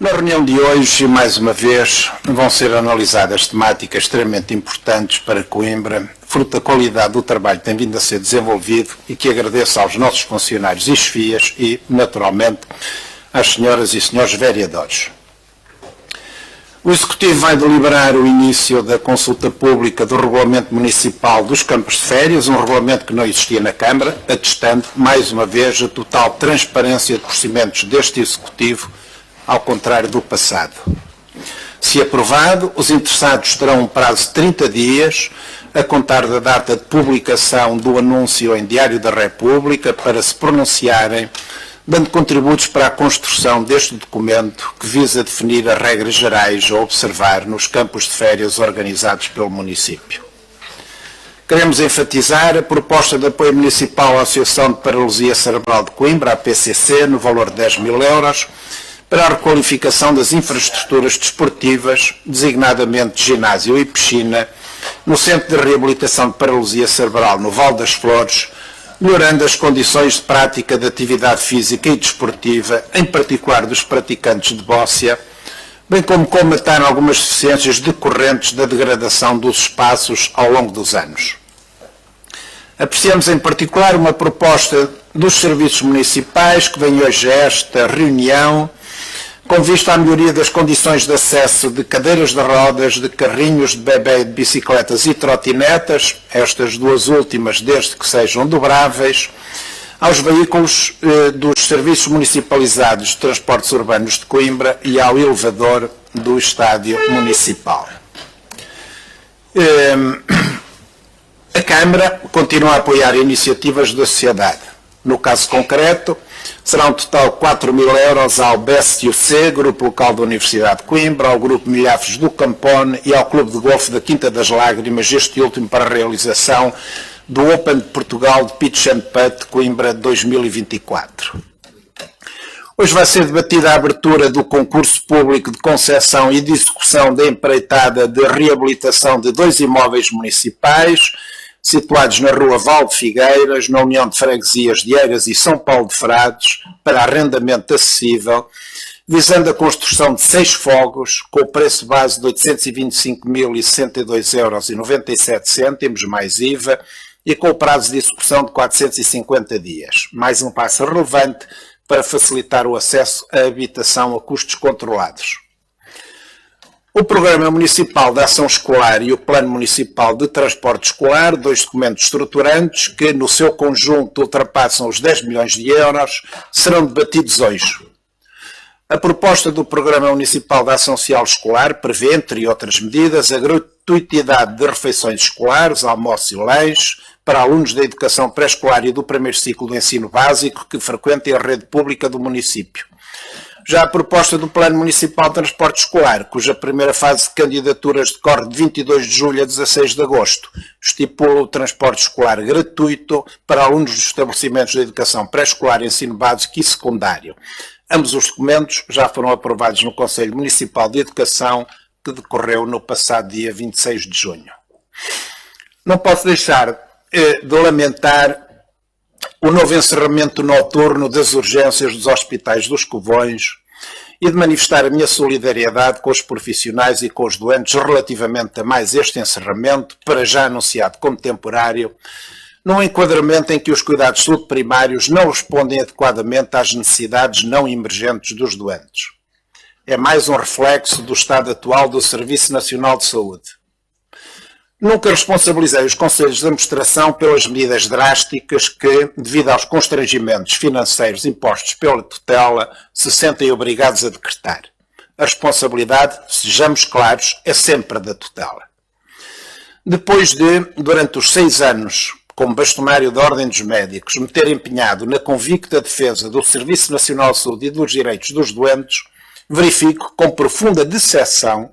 Na reunião de hoje, mais uma vez, vão ser analisadas temáticas extremamente importantes para Coimbra, fruto da qualidade do trabalho que tem vindo a ser desenvolvido e que agradeço aos nossos funcionários e chefias e, naturalmente, às senhoras e senhores vereadores. O Executivo vai deliberar o início da consulta pública do Regulamento Municipal dos Campos de Férias, um regulamento que não existia na Câmara, atestando, mais uma vez, a total transparência de procedimentos deste Executivo, ao contrário do passado. Se aprovado, os interessados terão um prazo de 30 dias, a contar da data de publicação do anúncio em Diário da República, para se pronunciarem, dando contributos para a construção deste documento que visa definir as regras gerais a observar nos campos de férias organizados pelo município. Queremos enfatizar a proposta de apoio municipal à Associação de Paralisia Cerebral de Coimbra, a PCC, no valor de 10 mil euros, para a requalificação das infraestruturas desportivas, designadamente ginásio e piscina, no Centro de Reabilitação de Paralisia Cerebral no Val das Flores, melhorando as condições de prática de atividade física e desportiva, em particular dos praticantes de bóssia, bem como combater algumas deficiências decorrentes da degradação dos espaços ao longo dos anos. Apreciamos em particular uma proposta dos serviços municipais que vem hoje a esta reunião, com vista à melhoria das condições de acesso de cadeiras de rodas, de carrinhos de bebê, de bicicletas e trotinetas, estas duas últimas desde que sejam dobráveis, aos veículos dos serviços municipalizados de transportes urbanos de Coimbra e ao elevador do estádio municipal. A Câmara continua a apoiar iniciativas da sociedade. No caso concreto, será um total de 4 mil euros ao BSUC, Grupo Local da Universidade de Coimbra, ao Grupo Milhafes do Campone e ao Clube de Golfe da Quinta das Lágrimas, este último para a realização do Open de Portugal de Pitch and Putt Coimbra 2024. Hoje vai ser debatida a abertura do concurso público de concessão e de execução da empreitada de reabilitação de 2 imóveis municipais, situados na rua Val de Figueiras, na União de Freguesias de Eiras e São Paulo de Frades, para arrendamento acessível, visando a construção de 6 fogos, com o preço base de 825.062,97 € mais IVA, e com o prazo de execução de 450 dias. Mais um passo relevante para facilitar o acesso à habitação a custos controlados. O Programa Municipal de Ação Escolar e o Plano Municipal de Transporte Escolar, 2 documentos estruturantes que, no seu conjunto, ultrapassam os 10 milhões de euros, serão debatidos hoje. A proposta do Programa Municipal de Ação Social Escolar prevê, entre outras medidas, a gratuitidade de refeições escolares, almoço e lanche, para alunos da educação pré-escolar e do primeiro ciclo do ensino básico que frequentem a rede pública do município. Já a proposta do Plano Municipal de Transporte Escolar, cuja primeira fase de candidaturas decorre de 22 de julho a 16 de agosto, estipula o transporte escolar gratuito para alunos dos estabelecimentos de educação pré-escolar, ensino básico e secundário. Ambos os documentos já foram aprovados no Conselho Municipal de Educação, que decorreu no passado dia 26 de junho. Não posso deixar de lamentar o novo encerramento noturno das urgências dos hospitais dos Covões e de manifestar a minha solidariedade com os profissionais e com os doentes relativamente a mais este encerramento, para já anunciado como temporário, num enquadramento em que os cuidados de saúde primários não respondem adequadamente às necessidades não emergentes dos doentes. É mais um reflexo do estado atual do Serviço Nacional de Saúde. Nunca responsabilizei os conselhos de administração pelas medidas drásticas que, devido aos constrangimentos financeiros impostos pela tutela, se sentem obrigados a decretar. A responsabilidade, sejamos claros, é sempre da tutela. Depois de, durante os 6 anos, como bastonário da Ordem dos Médicos, me ter empenhado na convicta defesa do Serviço Nacional de Saúde e dos direitos dos doentes, verifico com profunda decepção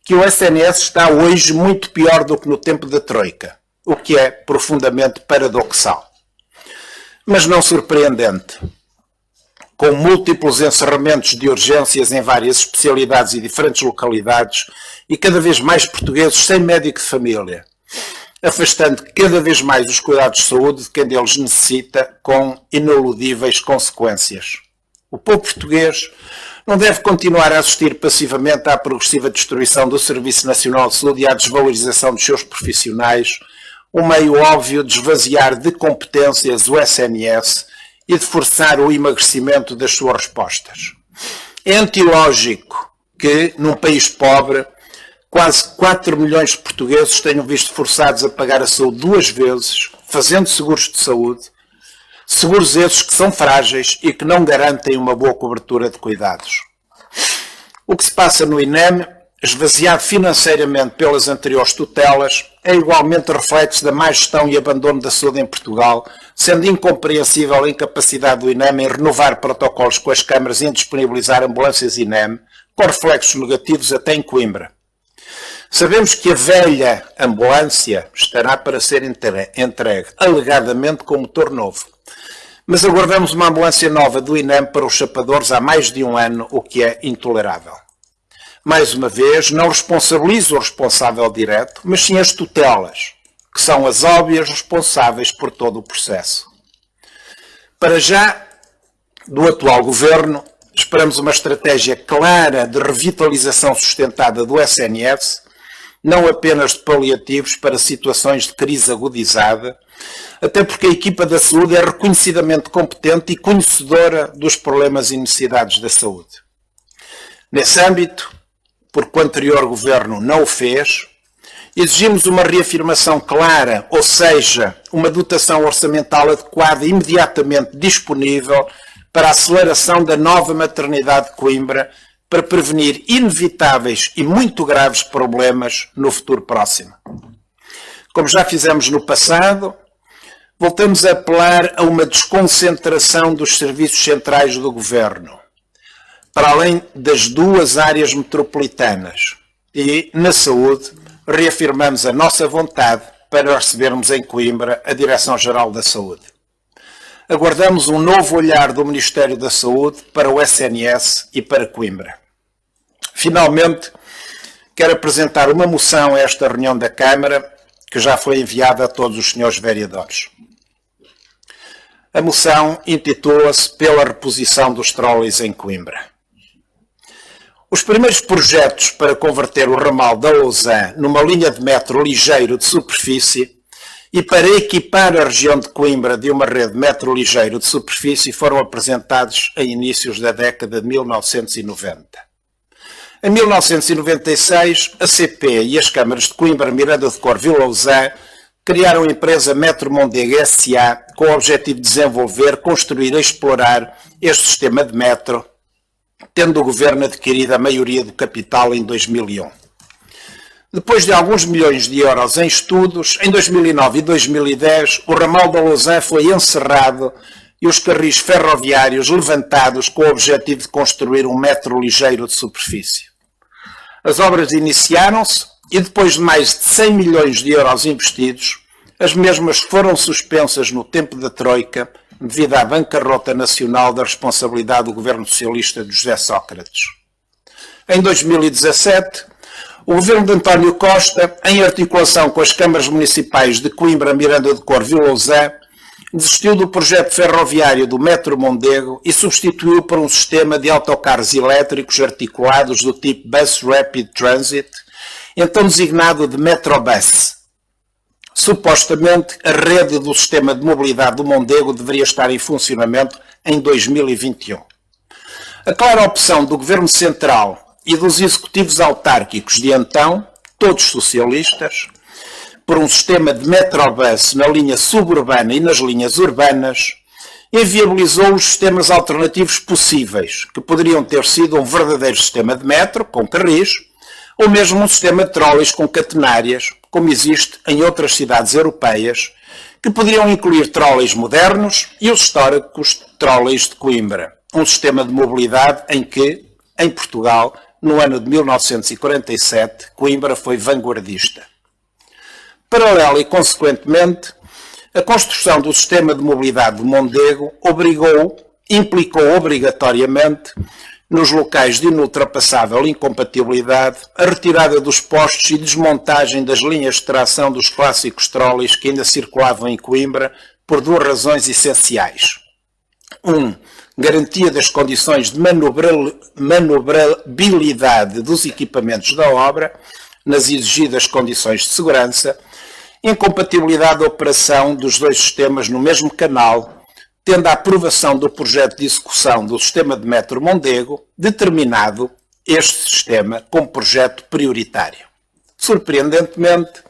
que o SNS está hoje muito pior do que no tempo da Troika, o que é profundamente paradoxal. Mas não surpreendente. Com múltiplos encerramentos de urgências em várias especialidades e diferentes localidades e cada vez mais portugueses sem médico de família, afastando cada vez mais os cuidados de saúde de quem deles necessita, com ineludíveis consequências. O povo português não deve continuar a assistir passivamente à progressiva destruição do Serviço Nacional de Saúde e à desvalorização dos seus profissionais, um meio óbvio de esvaziar de competências o SNS e de forçar o emagrecimento das suas respostas. É antilógico que, num país pobre, quase 4 milhões de portugueses tenham visto forçados a pagar a saúde 2 vezes, fazendo seguros de saúde, seguros esses que são frágeis e que não garantem uma boa cobertura de cuidados. O que se passa no INEM, esvaziado financeiramente pelas anteriores tutelas, é igualmente reflexo da má gestão e abandono da saúde em Portugal, sendo incompreensível a incapacidade do INEM em renovar protocolos com as câmaras e em disponibilizar ambulâncias INEM, com reflexos negativos até em Coimbra. Sabemos que a velha ambulância estará para ser entregue, alegadamente com motor novo. Mas aguardamos uma ambulância nova do INEM para os chapadores há mais de 1 ano, o que é intolerável. Mais uma vez, não responsabilizo o responsável direto, mas sim as tutelas, que são as óbvias responsáveis por todo o processo. Para já, do atual governo, esperamos uma estratégia clara de revitalização sustentada do SNS, não apenas de paliativos para situações de crise agudizada, até porque a equipa da saúde é reconhecidamente competente e conhecedora dos problemas e necessidades da saúde. Nesse âmbito, porque o anterior governo não o fez, exigimos uma reafirmação clara, ou seja, uma dotação orçamental adequada e imediatamente disponível para a aceleração da nova maternidade de Coimbra, para prevenir inevitáveis e muito graves problemas no futuro próximo. Como já fizemos no passado, voltamos a apelar a uma desconcentração dos serviços centrais do governo, para além das 2 áreas metropolitanas, e, na saúde, reafirmamos a nossa vontade para recebermos em Coimbra a Direção-Geral da Saúde. Aguardamos um novo olhar do Ministério da Saúde para o SNS e para Coimbra. Finalmente, quero apresentar uma moção a esta reunião da Câmara, que já foi enviada a todos os senhores vereadores. A moção intitula-se Pela reposição dos trolleys em Coimbra. Os primeiros projetos para converter o ramal da Lousã numa linha de metro ligeiro de superfície e para equipar a região de Coimbra de uma rede de metro ligeiro de superfície foram apresentados a inícios da década de 1990. Em 1996, a CP e as câmaras de Coimbra, Miranda de Cor e Lousã criaram a empresa Metro Mondego S.A. com o objetivo de desenvolver, construir e explorar este sistema de metro, tendo o governo adquirido a maioria do capital em 2001. Depois de alguns milhões de euros em estudos, em 2009 e 2010, o ramal da Lousã foi encerrado e os carris ferroviários levantados com o objetivo de construir um metro ligeiro de superfície. As obras iniciaram-se e depois de mais de 100 milhões de euros investidos, as mesmas foram suspensas no tempo da Troika devido à bancarrota nacional da responsabilidade do governo socialista de José Sócrates. Em 2017, o governo de António Costa, em articulação com as câmaras municipais de Coimbra, Miranda de Cor e Lousã, desistiu do projeto ferroviário do Metro Mondego e substituiu por um sistema de autocarros elétricos articulados do tipo Bus Rapid Transit, então designado de Metrobus. Supostamente, a rede do sistema de mobilidade do Mondego deveria estar em funcionamento em 2021. A clara opção do Governo Central e dos executivos autárquicos de então, todos socialistas, por um sistema de Metrobus na linha suburbana e nas linhas urbanas, inviabilizou os sistemas alternativos possíveis, que poderiam ter sido um verdadeiro sistema de metro, com carris, ou mesmo um sistema de trolleys com catenárias, como existe em outras cidades europeias, que poderiam incluir trolleys modernos e os históricos trolleys de Coimbra, um sistema de mobilidade em que, em Portugal, no ano de 1947, Coimbra foi vanguardista. Paralela e, consequentemente, a construção do sistema de mobilidade do Mondego implicou obrigatoriamente, nos locais de inultrapassável incompatibilidade, a retirada dos postos e desmontagem das linhas de tração dos clássicos trolleys que ainda circulavam em Coimbra por 2 razões essenciais. garantia das condições de manobrabilidade dos equipamentos da obra, nas exigidas condições de segurança, incompatibilidade da operação dos dois sistemas no mesmo canal, tendo a aprovação do projeto de execução do sistema de metro Mondego, determinado este sistema como projeto prioritário. Surpreendentemente,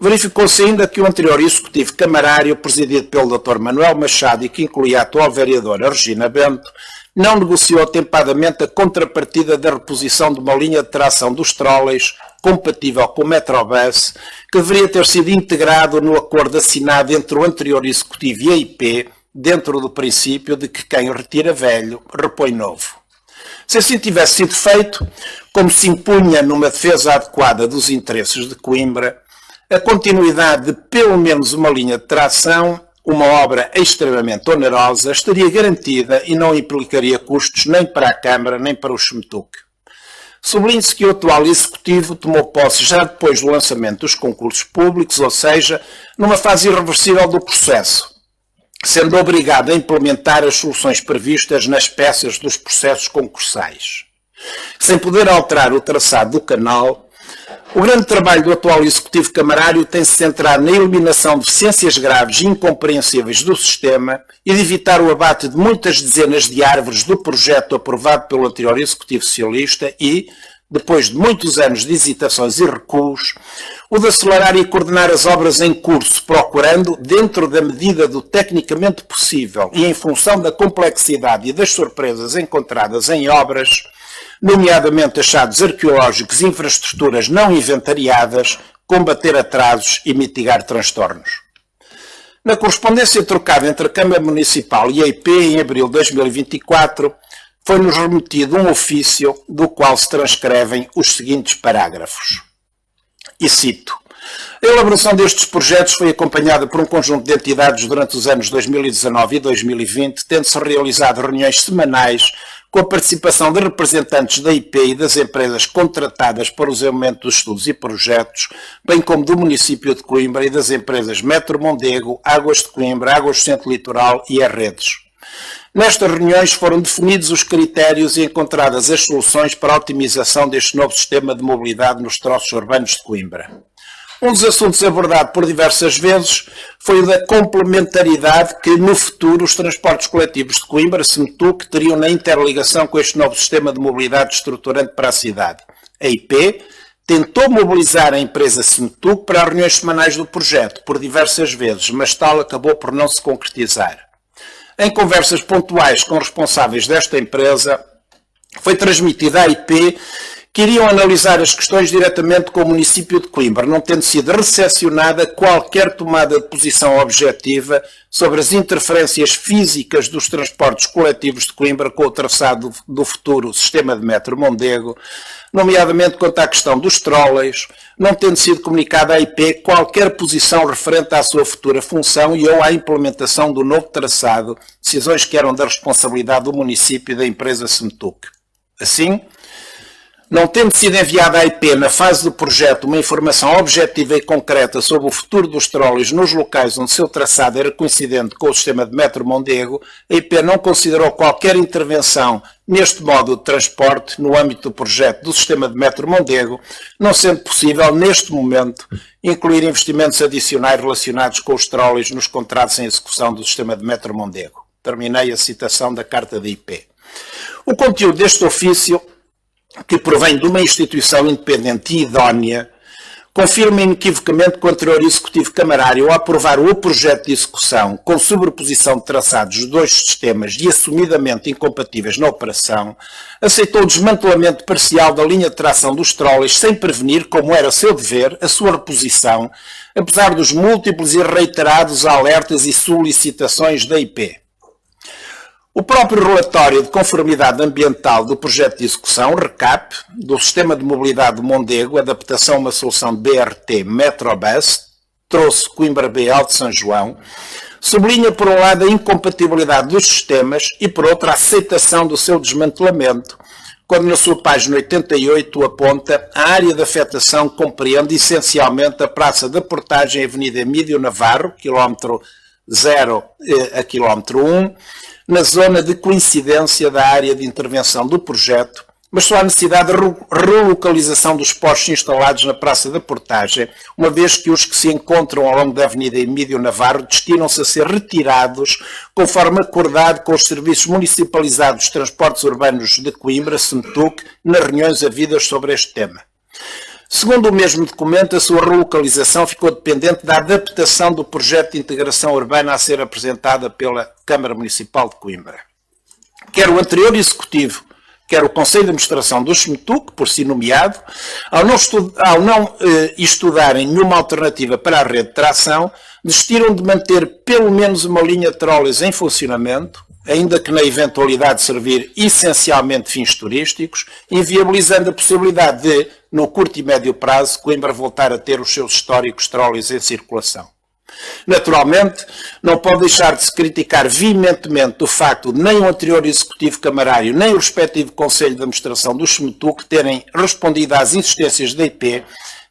verificou-se ainda que o anterior executivo camarário, presidido pelo Dr. Manuel Machado e que incluía a atual vereadora Regina Bento, não negociou atempadamente a contrapartida da reposição de uma linha de tração dos trolleys compatível com o Metrobus, que deveria ter sido integrado no acordo assinado entre o anterior executivo e a IP, dentro do princípio de que quem retira velho, repõe novo. Se assim tivesse sido feito, como se impunha numa defesa adequada dos interesses de Coimbra, a continuidade de pelo menos uma linha de tração, uma obra extremamente onerosa, estaria garantida e não implicaria custos nem para a Câmara nem para o SMTUC. Sublinhe-se que o atual Executivo tomou posse já depois do lançamento dos concursos públicos, ou seja, numa fase irreversível do processo, sendo obrigado a implementar as soluções previstas nas peças dos processos concursais. Sem poder alterar o traçado do canal, o grande trabalho do atual Executivo camarário tem-se centrado na eliminação de deficiências graves e incompreensíveis do sistema e de evitar o abate de muitas dezenas de árvores do projeto aprovado pelo anterior Executivo Socialista e, depois de muitos anos de hesitações e recuos, o de acelerar e coordenar as obras em curso, procurando, dentro da medida do tecnicamente possível e em função da complexidade e das surpresas encontradas em obras, nomeadamente achados arqueológicos e infraestruturas não inventariadas, combater atrasos e mitigar transtornos. Na correspondência trocada entre a Câmara Municipal e a IP em abril de 2024, foi-nos remetido um ofício do qual se transcrevem os seguintes parágrafos. E cito: a elaboração destes projetos foi acompanhada por um conjunto de entidades durante os anos 2019 e 2020, tendo-se realizado reuniões semanais com a participação de representantes da IP e das empresas contratadas para o desenvolvimento dos estudos e projetos, bem como do município de Coimbra e das empresas Metro Mondego, Águas de Coimbra, Águas do Centro Litoral e Redes. Nestas reuniões foram definidos os critérios e encontradas as soluções para a otimização deste novo sistema de mobilidade nos troços urbanos de Coimbra. Um dos assuntos abordado por diversas vezes foi o da complementaridade que, no futuro, os transportes coletivos de Coimbra, SMTUC, teriam na interligação com este novo sistema de mobilidade estruturante para a cidade. A IP tentou mobilizar a empresa SMTUC para as reuniões semanais do projeto, por diversas vezes, mas tal acabou por não se concretizar. Em conversas pontuais com responsáveis desta empresa, foi transmitida à IP que iriam analisar as questões diretamente com o município de Coimbra, não tendo sido recepcionada qualquer tomada de posição objetiva sobre as interferências físicas dos transportes coletivos de Coimbra com o traçado do futuro sistema de metro Mondego, nomeadamente quanto à questão dos trolleys, não tendo sido comunicada à IP qualquer posição referente à sua futura função e ou à implementação do novo traçado, decisões que eram da responsabilidade do município e da empresa SMTUC. Assim, não tendo sido enviada à IP na fase do projeto uma informação objetiva e concreta sobre o futuro dos trolleys nos locais onde seu traçado era coincidente com o sistema de metro Mondego, a IP não considerou qualquer intervenção neste modo de transporte no âmbito do projeto do sistema de metro Mondego, não sendo possível, neste momento, incluir investimentos adicionais relacionados com os trolleys nos contratos em execução do sistema de metro Mondego. Terminei a citação da carta da IP. O conteúdo deste ofício, que provém de uma instituição independente e idónea, confirma inequivocamente que o anterior Executivo camarário, ao aprovar o projeto de execução com sobreposição de traçados dos dois sistemas e assumidamente incompatíveis na operação, aceitou o desmantelamento parcial da linha de tração dos trolleys sem prevenir, como era seu dever, a sua reposição, apesar dos múltiplos e reiterados alertas e solicitações da IP. O próprio relatório de conformidade ambiental do projeto de execução, RECAP, do Sistema de Mobilidade de Mondego, adaptação a uma solução de BRT Metrobus, trouxe Coimbra B Alto São João, sublinha por um lado a incompatibilidade dos sistemas e por outro a aceitação do seu desmantelamento, quando na sua página 88 aponta a área de afetação compreende essencialmente a Praça da Portagem, Avenida Emílio Navarro, quilómetro 0 a quilómetro 1, na zona de coincidência da área de intervenção do projeto, mas só há necessidade de relocalização dos postos instalados na Praça da Portagem, uma vez que os que se encontram ao longo da Avenida Emílio Navarro destinam-se a ser retirados, conforme acordado com os serviços municipalizados de transportes urbanos de Coimbra, SEMTUC, nas reuniões havidas sobre este tema. Segundo o mesmo documento, a sua relocalização ficou dependente da adaptação do projeto de integração urbana a ser apresentada pela Câmara Municipal de Coimbra. Quer o anterior Executivo, quer o Conselho de Administração do SEMTUC, por si nomeado, ao não estudarem nenhuma alternativa para a rede de tração, desistiram de manter pelo menos uma linha de trolleys em funcionamento, ainda que na eventualidade de servir essencialmente fins turísticos, inviabilizando a possibilidade de, no curto e médio prazo, Coimbra voltar a ter os seus históricos trolleys em circulação. Naturalmente, não pode deixar de se criticar veementemente o facto de nem o anterior Executivo Camarário, nem o respectivo Conselho de Administração do SEMTUC terem respondido às insistências da IP,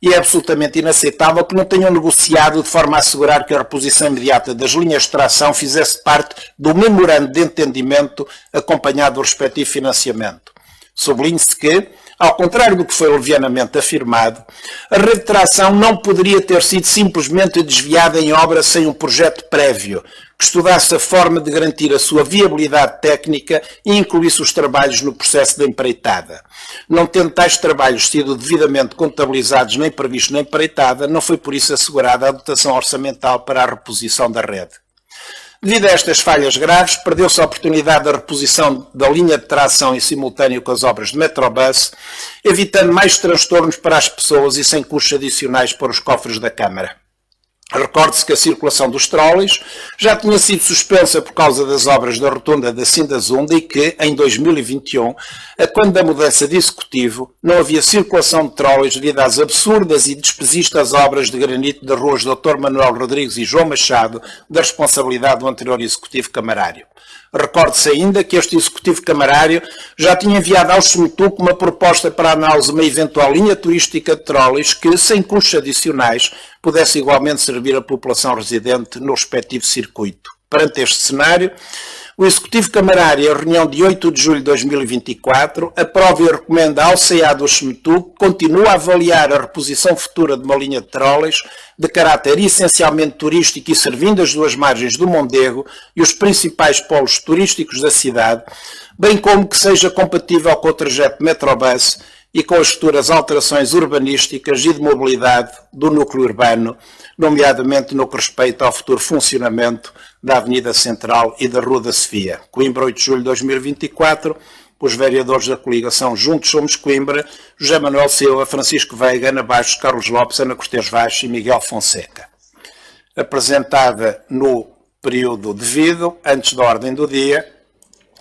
e é absolutamente inaceitável que não tenham negociado de forma a assegurar que a reposição imediata das linhas de tração fizesse parte do memorando de entendimento acompanhado do respectivo financiamento. Sublinhe-se que, ao contrário do que foi levianamente afirmado, a rede de tração não poderia ter sido simplesmente desviada em obra sem um projeto prévio, que estudasse a forma de garantir a sua viabilidade técnica e incluísse os trabalhos no processo da empreitada. Não tendo tais trabalhos sido devidamente contabilizados nem previstos na empreitada, não foi por isso assegurada a dotação orçamental para a reposição da rede. Devido a estas falhas graves, perdeu-se a oportunidade da reposição da linha de tração em simultâneo com as obras de Metrobus, evitando mais transtornos para as pessoas e sem custos adicionais para os cofres da Câmara. Recorde-se que a circulação dos trolleys já tinha sido suspensa por causa das obras da rotunda da Sindazunda e que, em 2021, a quando da mudança de executivo, não havia circulação de trolleys devido às absurdas e despesistas obras de granito das ruas Dr. Manuel Rodrigues e João Machado, da responsabilidade do anterior executivo camarário. Recorde-se ainda que este executivo camarário já tinha enviado ao SEMTUC uma proposta para análise uma eventual linha turística de trolleys que, sem custos adicionais, pudesse igualmente servir a população residente no respectivo circuito. Perante este cenário, o Executivo Camarário, em reunião de 8 de julho de 2024, aprova e recomenda ao CEA do SEMTUC que continue a avaliar a reposição futura de uma linha de trolleys de caráter essencialmente turístico e servindo as duas margens do Mondego e os principais polos turísticos da cidade, bem como que seja compatível com o trajeto Metrobus e com as futuras alterações urbanísticas e de mobilidade do núcleo urbano, nomeadamente no que respeita ao futuro funcionamento da Avenida Central e da Rua da Sofia. Coimbra, 8 de julho de 2024, os vereadores da coligação Juntos Somos Coimbra, José Manuel Silva, Francisco Veiga, Ana Bastos, Carlos Lopes, Ana Cortes Vaz e Miguel Fonseca. Apresentada no período devido, antes da ordem do dia,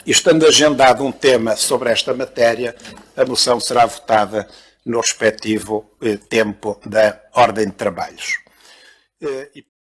e estando agendado um tema sobre esta matéria, a moção será votada no respectivo tempo da ordem de trabalhos.